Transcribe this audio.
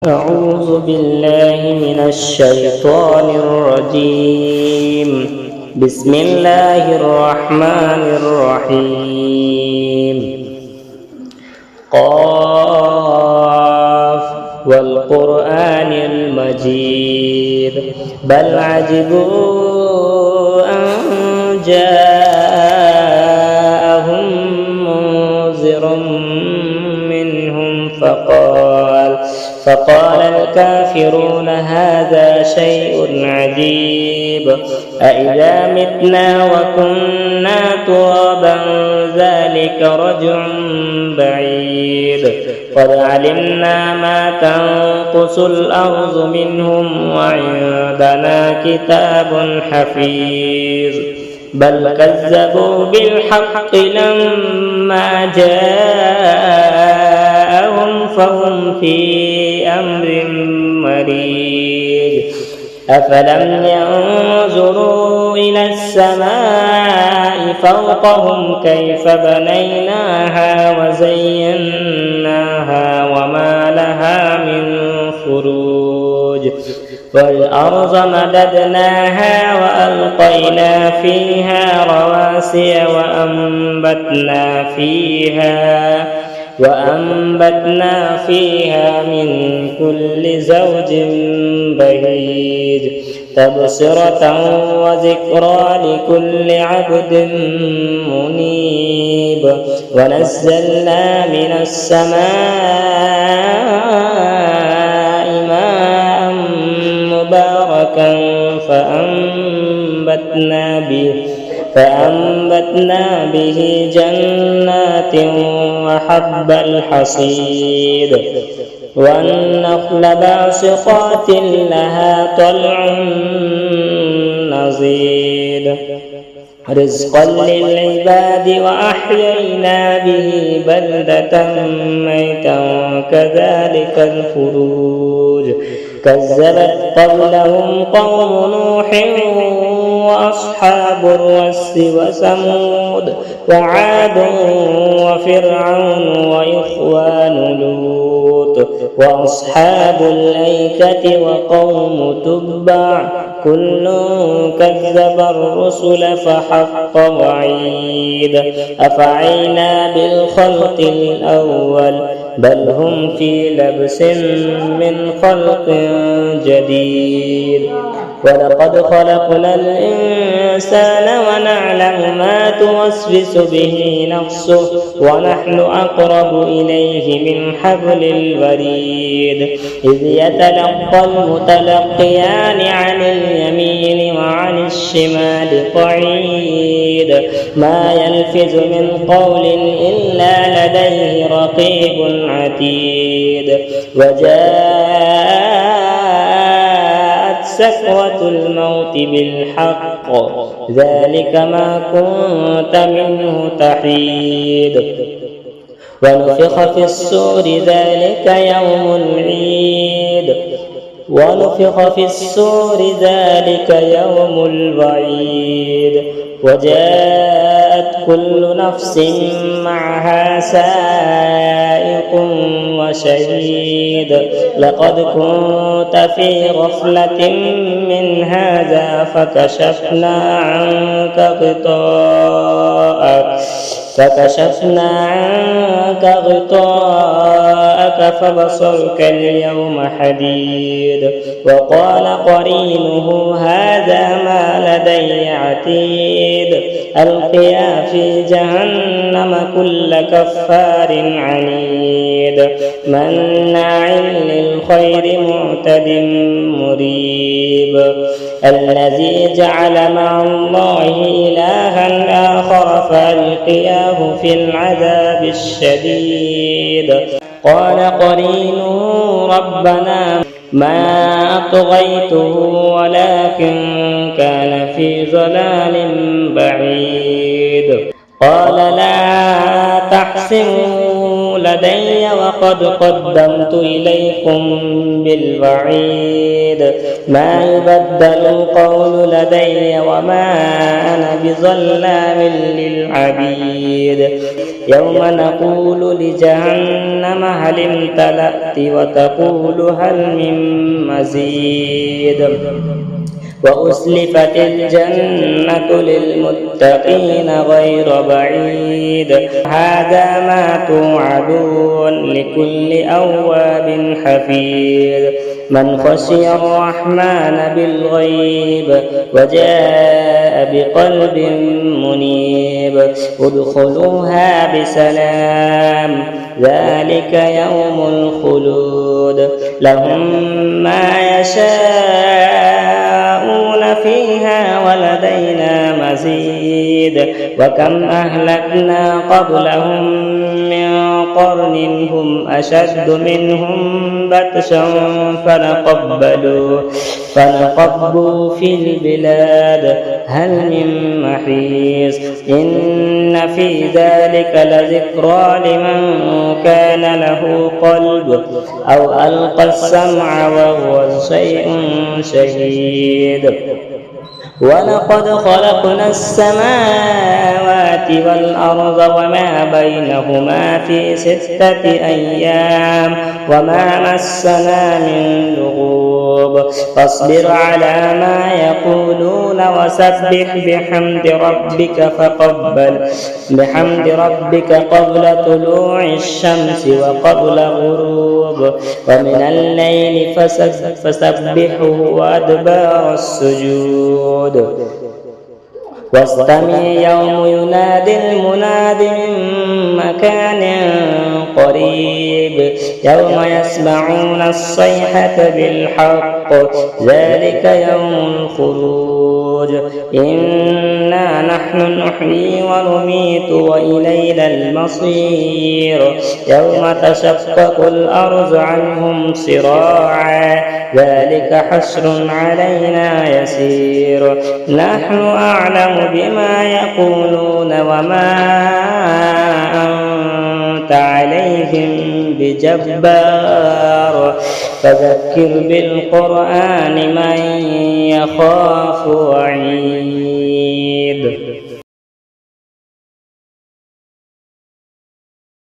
أعوذ بالله من الشيطان الرجيم. بسم الله الرحمن الرحيم. قاف والقرآن المجيد بل عجبوا أن جاءهم منذر منهم فقال الكافرون هذا شيء عجيب أإذا متنا وكنا ترابا ذلك رجع بعيد قد علمنا ما تنقص الأرض منهم وعندنا كتاب حفيظ بل كذبوا بالحق لما جاءهم فهم في أمر مريج أفلم ينظروا إلى السماء فوقهم كيف بنيناها وزيناها وما لها من فروج والأرض مددناها وألقينا فيها رواسي وأنبتنا فيها من كل زوج بهيج تبصرة وذكرى لكل عبد منيب ونزلنا من السماء ماء مباركا فأنبتنا به جنات وحب الحصيد والنخل باسقات لها طلع نضيد رزقا للعباد وأحيينا به بلدة ميتا كذلك الخروج كذبت قبلهم قوم نوح وأصحاب الرس وثمود وعاد وفرعون وإخوان لوط وأصحاب الأيكة وقوم تبع كل كذب الرسل فحق وعيد أفعينا بالخلق الأول بل هم في لبس من خلق جديد ولقد خلقنا الإنسان ونعلم ما توسوس به نفسه ونحن أقرب إليه من حبل الوريد إذ يتلقى المتلقيان عن اليمين وعن الشمال قعيد ما يلفظ من قول إلا لديه رقيب عتيد وجاءت سكرة الموت بالحق ذلك ما كنت منه تحيد ونفخ في الصور ذلك يوم الوعيد وجاءت كل نفس معها سائق وشهيد لقد كنت في غفلة من هذا فكشفنا عنك غطاءك فبصرك اليوم حديد وقال قرينه هذا ما لدي عتيد ألقيا في جهنم كل كفار عنيد مناع للخير معتد مريب الذي جعل مع الله إلها آخر فألقياه في العذاب الشديد قال قرينه ربنا ما أطغيته ولكن كان في ضلال بعيد قال لا تحسبوا لدي وقد قدمت إليكم بالوعيد ما يبدل القول لدي وما أنا بظلام للعبيد يوم نقول لجهنم هل امتلأت وتقول هل من مزيد وأزلفت الجنة للمتقين غير بعيد هذا ما توعدون لكل أواب حفيظ من خشي الرحمن بالغيب وجاء بقلب منيب ادخلوها بسلام ذلك يوم الخلود لهم ما يشاءون فيها ولدينا مزيد وكم أهلكنا قبلهم من قرن هم أشد منهم بطشا فنقبوا في البلاد هل من محيص إن في ذلك لذكرى لمن كان له قلب أو ألقى السمع وهو شيء شهيد ولقد خلقنا السماوات والأرض وما بينهما في 6 أيام وما مسنا من لغوب فاصبر على ما يقولون وسبح بحمد ربك قبل طلوع الشمس وقبل غروب ومن الليل فسبحه وأدبار السجود واستمع يوم ينادي المناد من مكان قريب يوم يسمعون الصيحة بالحق ذلك يوم الخروج إنا نحن نحيي ونميت وإلينا المصير يوم تشقق الأرض عنهم صراعا ذلك حشر علينا يسير نحن أعلم بما يقولون وما أنت عليهم بجبار فذكر بالقرآن من يخاف وعيد